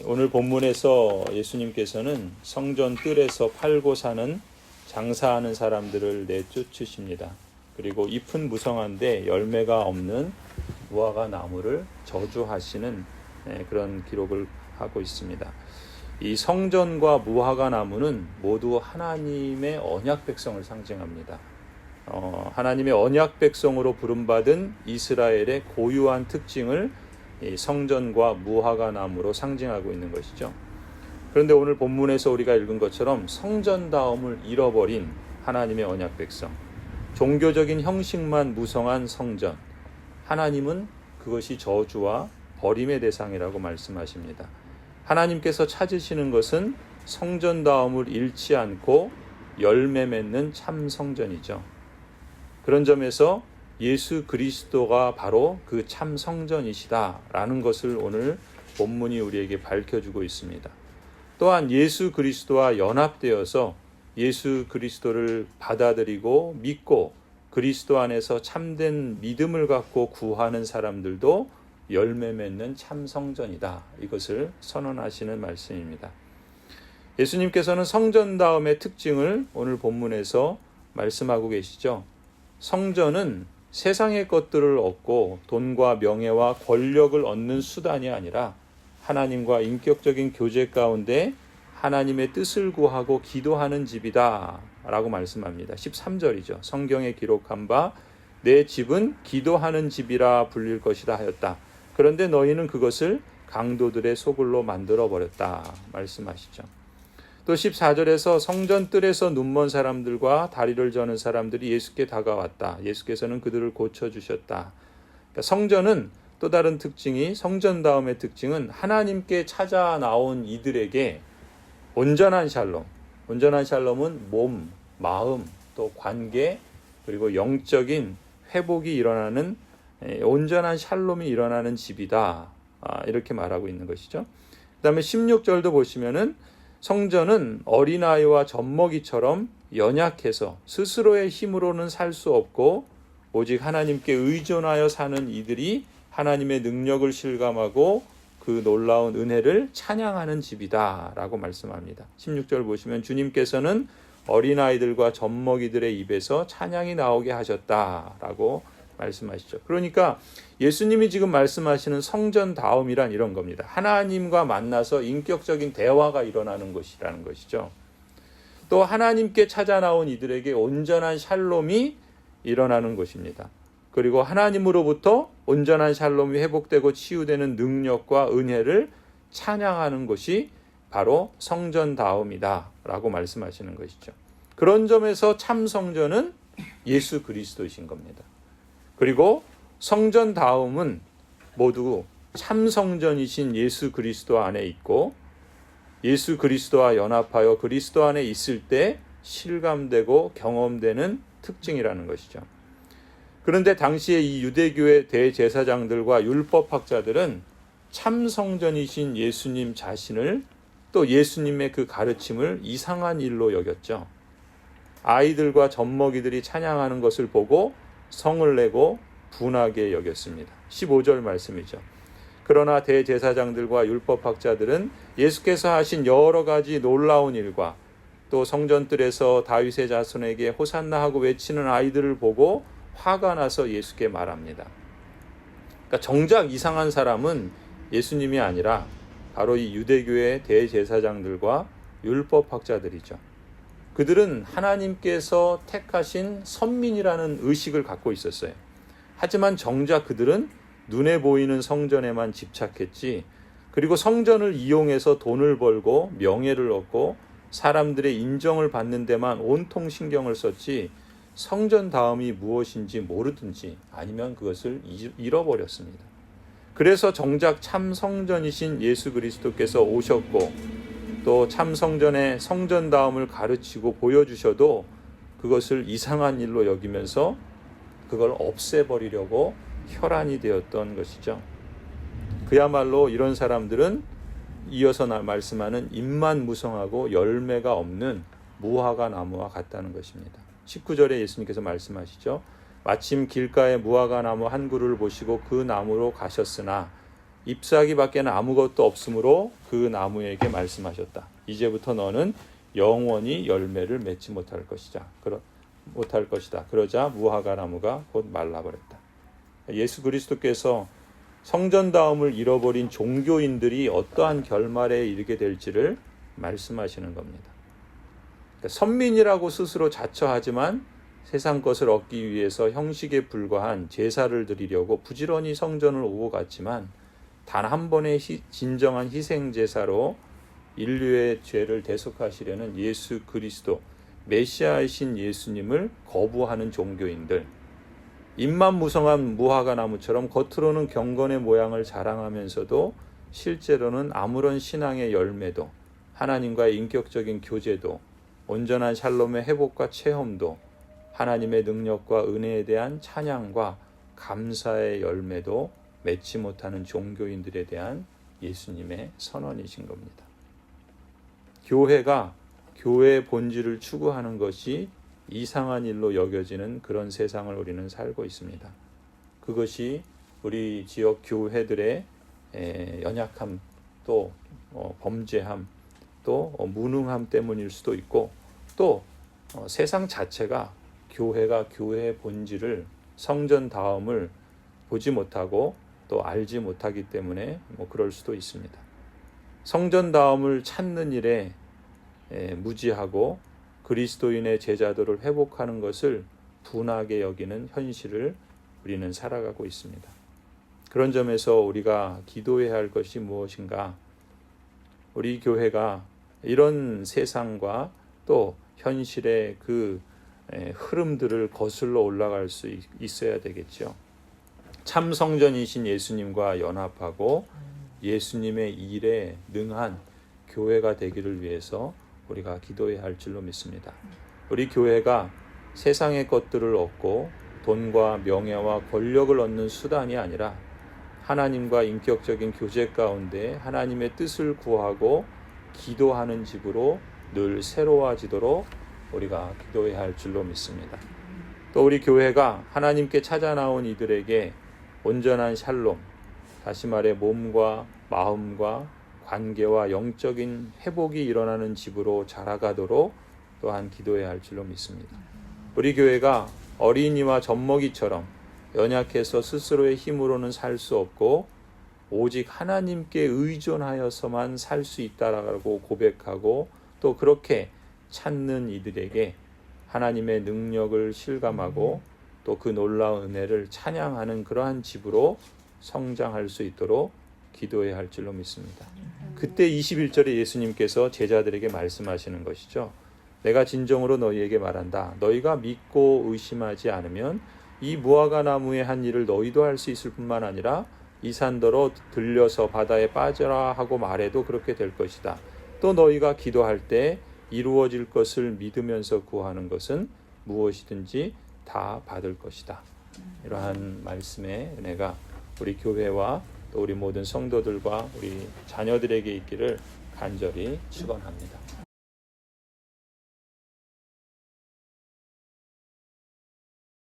오늘 본문에서 예수님께서는 성전 뜰에서 팔고 사는 장사하는 사람들을 내쫓으십니다. 그리고 잎은 무성한데 열매가 없는 무화과 나무를 저주하시는 그런 기록을 하고 있습니다. 이 성전과 무화과 나무는 모두 하나님의 언약 백성을 상징합니다. 하나님의 언약 백성으로 부름받은 이스라엘의 고유한 특징을 이 성전과 무화과 나무로 상징하고 있는 것이죠. 그런데 오늘 본문에서 우리가 읽은 것처럼 성전다움을 잃어버린 하나님의 언약 백성, 종교적인 형식만 무성한 성전, 하나님은 그것이 저주와 버림의 대상이라고 말씀하십니다. 하나님께서 찾으시는 것은 성전다움을 잃지 않고 열매 맺는 참 성전이죠. 그런 점에서 예수 그리스도가 바로 그 참 성전이시다라는 것을 오늘 본문이 우리에게 밝혀주고 있습니다. 또한 예수 그리스도와 연합되어서 예수 그리스도를 받아들이고 믿고 그리스도 안에서 참된 믿음을 갖고 구하는 사람들도 열매 맺는 참 성전이다. 이것을 선언하시는 말씀입니다. 예수님께서는 성전다움의 특징을 오늘 본문에서 말씀하고 계시죠. 성전은 세상의 것들을 얻고 돈과 명예와 권력을 얻는 수단이 아니라 하나님과 인격적인 교제 가운데 하나님의 뜻을 구하고 기도하는 집이다 라고 말씀합니다. 13절이죠. 성경에 기록한 바 내 집은 기도하는 집이라 불릴 것이다 하였다. 그런데 너희는 그것을 강도들의 소굴로 만들어버렸다 말씀하시죠. 또 14절에서 성전 뜰에서 눈먼 사람들과 다리를 저는 사람들이 예수께 다가왔다. 예수께서는 그들을 고쳐주셨다. 그러니까 성전은 또 다른 특징이 성전다움의 특징은 하나님께 찾아 나온 이들에게 온전한 샬롬, 온전한 샬롬은 몸, 마음, 또 관계, 그리고 영적인 회복이 일어나는 온전한 샬롬이 일어나는 집이다. 이렇게 말하고 있는 것이죠. 그 다음에 16절도 보시면은 성전은 어린아이와 젖먹이처럼 연약해서 스스로의 힘으로는 살 수 없고 오직 하나님께 의존하여 사는 이들이 하나님의 능력을 실감하고 그 놀라운 은혜를 찬양하는 집이다 라고 말씀합니다. 16절 보시면 주님께서는 어린아이들과 젖먹이들의 입에서 찬양이 나오게 하셨다라고 말씀하시죠. 그러니까 예수님이 지금 말씀하시는 성전다움이란 이런 겁니다. 하나님과 만나서 인격적인 대화가 일어나는 것이라는 것이죠. 또 하나님께 찾아 나온 이들에게 온전한 샬롬이 일어나는 것입니다. 그리고 하나님으로부터 온전한 샬롬이 회복되고 치유되는 능력과 은혜를 찬양하는 것이 바로 성전다움이다 라고 말씀하시는 것이죠. 그런 점에서 참 성전은 예수 그리스도이신 겁니다. 그리고 성전다움은 모두 참 성전이신 예수 그리스도 안에 있고 예수 그리스도와 연합하여 그리스도 안에 있을 때 실감되고 경험되는 특징이라는 것이죠. 그런데 당시에 이 유대교의 대제사장들과 율법학자들은 참 성전이신 예수님 자신을 또 예수님의 그 가르침을 이상한 일로 여겼죠. 아이들과 젖먹이들이 찬양하는 것을 보고 성을 내고 분하게 여겼습니다. 15절 말씀이죠. 그러나 대제사장들과 율법학자들은 예수께서 하신 여러 가지 놀라운 일과 또 성전뜰에서 다윗의 자손에게 호산나 하고 외치는 아이들을 보고 화가 나서 예수께 말합니다. 그러니까 정작 이상한 사람은 예수님이 아니라 바로 이 유대교의 대제사장들과 율법학자들이죠. 그들은 하나님께서 택하신 선민이라는 의식을 갖고 있었어요. 하지만 정작 그들은 눈에 보이는 성전에만 집착했지, 그리고 성전을 이용해서 돈을 벌고 명예를 얻고 사람들의 인정을 받는 데만 온통 신경을 썼지 성전다움이 무엇인지 모르든지 아니면 그것을 잃어버렸습니다. 그래서 정작 참 성전이신 예수 그리스도께서 오셨고 또 참 성전의 성전다움을 가르치고 보여주셔도 그것을 이상한 일로 여기면서 그걸 없애버리려고 혈안이 되었던 것이죠. 그야말로 이런 사람들은 이어서 말씀하는 잎만 무성하고 열매가 없는 무화과 나무와 같다는 것입니다. 19절에 예수님께서 말씀하시죠. 마침 길가에 무화과 나무 한 그루를 보시고 그 나무로 가셨으나 잎사귀밖에는 아무것도 없으므로 그 나무에게 말씀하셨다. 이제부터 너는 영원히 열매를 맺지 못할 것이다. 그러자 무화과 나무가 곧 말라버렸다. 예수 그리스도께서 성전다움을 잃어버린 종교인들이 어떠한 결말에 이르게 될지를 말씀하시는 겁니다. 그러니까 선민이라고 스스로 자처하지만 세상 것을 얻기 위해서 형식에 불과한 제사를 드리려고 부지런히 성전을 오고 갔지만 단 한 번의 진정한 희생 제사로 인류의 죄를 대속하시려는 예수 그리스도 메시아이신 예수님을 거부하는 종교인들, 잎만 무성한 무화과 나무처럼 겉으로는 경건의 모양을 자랑하면서도 실제로는 아무런 신앙의 열매도 하나님과의 인격적인 교제도 온전한 샬롬의 회복과 체험도 하나님의 능력과 은혜에 대한 찬양과 감사의 열매도 맺지 못하는 종교인들에 대한 예수님의 선언이신 겁니다. 교회가 교회의 본질을 추구하는 것이 이상한 일로 여겨지는 그런 세상을 우리는 살고 있습니다. 그것이 우리 지역 교회들의 연약함, 또 범죄함, 또 무능함 때문일 수도 있고, 또 세상 자체가 교회가 교회의 본질을, 성전다움을 보지 못하고 또 알지 못하기 때문에 그럴 수도 있습니다. 성전다움을 찾는 일에 무지하고 그리스도인의 제자들을 회복하는 것을 둔하게 여기는 현실을 우리는 살아가고 있습니다. 그런 점에서 우리가 기도해야 할 것이 무엇인가? 우리 교회가 이런 세상과 또 현실의 그 흐름들을 거슬러 올라갈 수 있어야 되겠죠. 참 성전이신 예수님과 연합하고 예수님의 일에 능한 교회가 되기를 위해서 우리가 기도해야 할 줄로 믿습니다. 우리 교회가 세상의 것들을 얻고 돈과 명예와 권력을 얻는 수단이 아니라 하나님과 인격적인 교제 가운데 하나님의 뜻을 구하고 기도하는 집으로 늘 새로워지도록 우리가 기도해야 할 줄로 믿습니다. 또 우리 교회가 하나님께 찾아 나온 이들에게 온전한 샬롬, 다시 말해 몸과 마음과 관계와 영적인 회복이 일어나는 집으로 자라가도록 또한 기도해야 할 줄로 믿습니다. 우리 교회가 어린이와 젖먹이처럼 연약해서 스스로의 힘으로는 살 수 없고 오직 하나님께 의존하여서만 살 수 있다라고 고백하고 또 그렇게 찾는 이들에게 하나님의 능력을 실감하고 또 그 놀라운 은혜를 찬양하는 그러한 집으로 성장할 수 있도록 기도해야 할 줄로 믿습니다. 그때 21절에 예수님께서 제자들에게 말씀하시는 것이죠. 내가 진정으로 너희에게 말한다. 너희가 믿고 의심하지 않으면 이 무화과 나무의 한 일을 너희도 할 수 있을 뿐만 아니라 이 산더러 들려서 바다에 빠져라 하고 말해도 그렇게 될 것이다. 또 너희가 기도할 때 이루어질 것을 믿으면서 구하는 것은 무엇이든지 다 받을 것이다. 이러한 말씀의 은혜가 우리 교회와 또 우리 모든 성도들과 우리 자녀들에게 있기를 간절히 축원합니다.